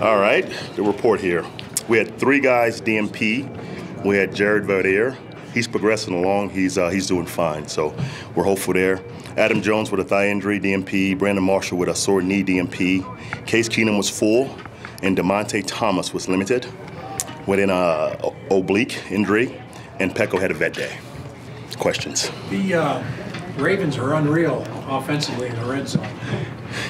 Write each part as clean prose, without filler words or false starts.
All right, the report here. We had 3 guys DMP. We had Jared Verdier. He's progressing along. He's doing fine, so we're hopeful there. Adam Jones with a thigh injury, DMP. Brandon Marshall with a sore knee, DMP. Case Keenum was full, and DeMonte Thomas was limited with an oblique injury, and Pecco had a vet day. Questions? The Ravens are unreal offensively in the red zone.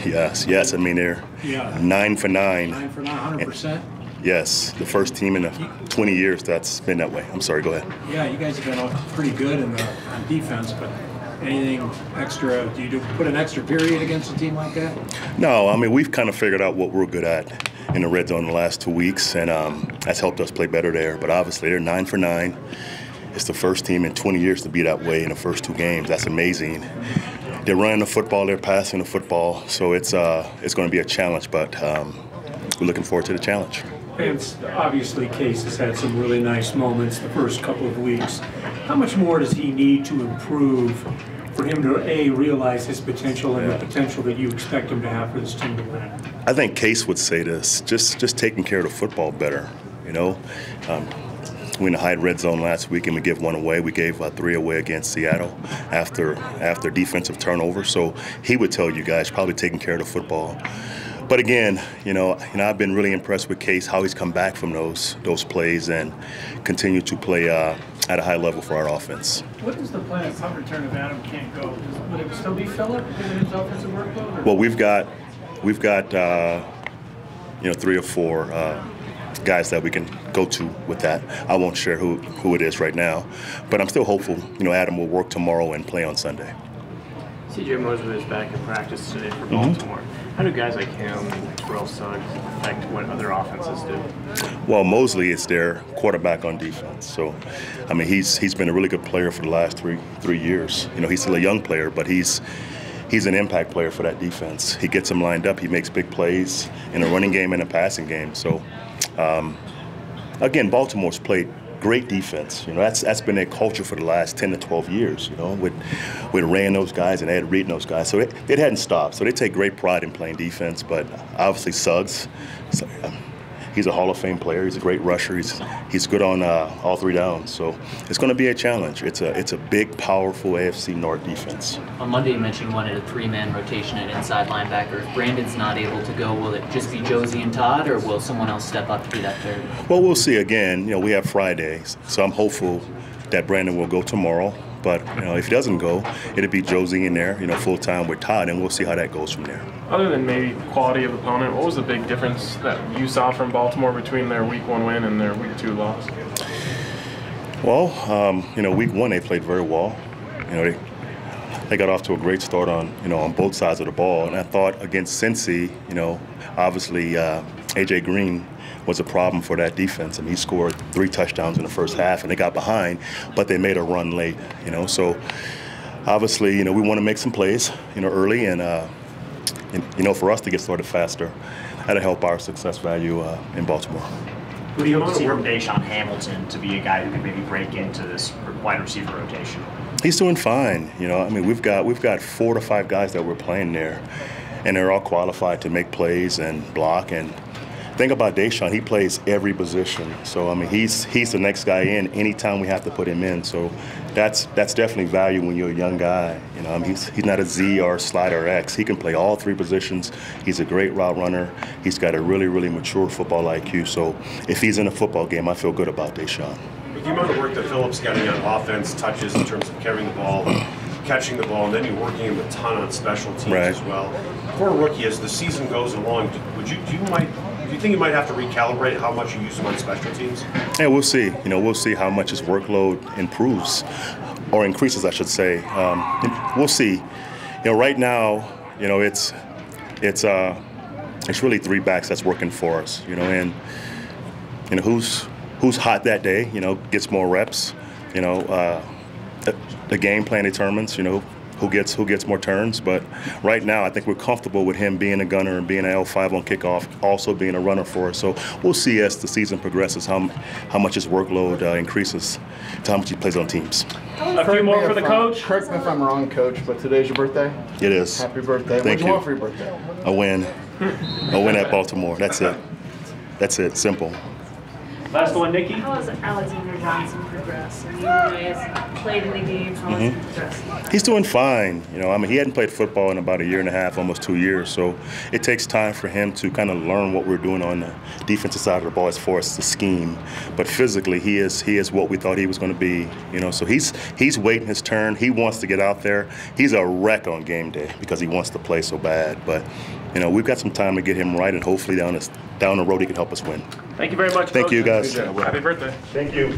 Yes. I mean, they're 9 for 9. 9 for 9, 100%. Yes, the first team in 20 years that's been that way. I'm sorry, go ahead. Yeah, you guys have been pretty good on defense, but anything extra? Do you put an extra period against a team like that? No, I mean, we've kind of figured out what we're good at in the red zone the last 2 weeks, and that's helped us play better there. But obviously, they're 9 for 9. It's the first team in 20 years to be that way in the first 2 games. That's amazing. They're running the football, they're passing the football, so it's going to be a challenge, but we're looking forward to the challenge. And obviously, Case has had some really nice moments the first couple of weeks. How much more does he need to improve for him to, A, realize his potential and the potential that you expect him to have for this team to win? I think Case would say this, just taking care of the football better, you know. We in the high red zone last week, and we give 1 away. We gave 3 away against Seattle after defensive turnover. So he would tell you guys probably taking care of the football. But again, you know, I've been really impressed with Case, how he's come back from those plays and continue to play at a high level for our offense. What is the plan if punt return if Adam can't go? Would it still be Phillip given his offensive workload? Well, we've got 3 or 4 guys that we can go to with that. I won't share who it is right now, but I'm still hopeful. You know, Adam will work tomorrow and play on Sunday. C.J. Mosley is back in practice today for Baltimore. How do guys like him and Terrell Suggs affect what other offenses do? Well, Mosley is their quarterback on defense. So, I mean, he's been a really good player for the last three years. You know, he's still a young player, but he's an impact player for that defense. He gets them lined up. He makes big plays in a running game and a passing game. So, again, Baltimore's played great defense. You know, that's been their culture for the last 10 to 12 years, you know, with Ray and those guys and Ed Reed and those guys. So it hadn't stopped. So they take great pride in playing defense. But obviously Suggs, he's a Hall of Fame player. He's a great rusher. He's good on all 3 downs. So it's going to be a challenge. It's a big, powerful AFC North defense. On Monday, you mentioned you wanted a 3-man rotation at inside linebacker. If Brandon's not able to go, will it just be Josie and Todd, or will someone else step up to be that third? Well, we'll see. Again, you know, we have Fridays, so I'm hopeful that Brandon will go tomorrow. But, you know, if he doesn't go, it'll be Josie in there, you know, full-time with Todd, and we'll see how that goes from there. Other than maybe quality of opponent, what was the big difference that you saw from Baltimore between their Week 1 win and their Week 2 loss? Well, you know, Week 1 they played very well. You know, they got off to a great start on both sides of the ball. And I thought against Cincy, you know, obviously A.J. Green was a problem for that defense. I mean, he scored 3 touchdowns in the first half, and they got behind, but they made a run late, you know. So obviously, you know, we want to make some plays, you know, early, and you know, for us to get started faster, that'll help our success value in Baltimore. Who do you hope to see from Deshaun Hamilton to be a guy who can maybe break into this wide receiver rotation? He's doing fine. You know, I mean, we've got 4 to 5 guys that we're playing there, and they're all qualified to make plays and block. And think about Deshaun, he plays every position. So I mean, he's the next guy in anytime we have to put him in. So that's definitely value when you're a young guy. You know, I mean, he's not a Z or a slide or X. He can play all 3 positions. He's a great route runner. He's got a really, really mature football IQ. So if he's in a football game, I feel good about Deshaun. With the amount of work that Phillip's getting on offense, touches in terms of carrying the ball, catching the ball, and then you're working him a ton on special teams as well. For a rookie, as the season goes along, do you think you might have to recalibrate how much you use him on special teams? Yeah, we'll see. You know, we'll see how much his workload improves, or increases, I should say. We'll see. You know, right now, you know, it's really 3 backs that's working for us. You know, and you know who's hot that day. You know, gets more reps. You know, the game plan determines. You know, who gets more turns. But right now, I think we're comfortable with him being a gunner and being an L5 on kickoff, also being a runner for us. So we'll see as the season progresses how much his workload increases to how much he plays on teams. A few more for the coach. Correct me if I'm wrong, Coach, but today's your birthday? It is. Happy birthday. Thank What do you want for your birthday? A win. A win at Baltimore. That's it. That's it, simple. Last one, Nikki. How has Alexander Johnson progressed? I mean, you guys played in the games. How has he progressed? He's doing fine. You know, I mean, he hadn't played football in about a year and a half, almost 2 years. So it takes time for him to kind of learn what we're doing on the defensive side of the ball as far as the scheme. But physically, he is what we thought he was going to be. You know, so he's waiting his turn. He wants to get out there. He's a wreck on game day because he wants to play so bad. But you know, we've got some time to get him right, and hopefully down the road he can help us win. Thank you very much. Thank you, guys. Happy birthday. Thank you.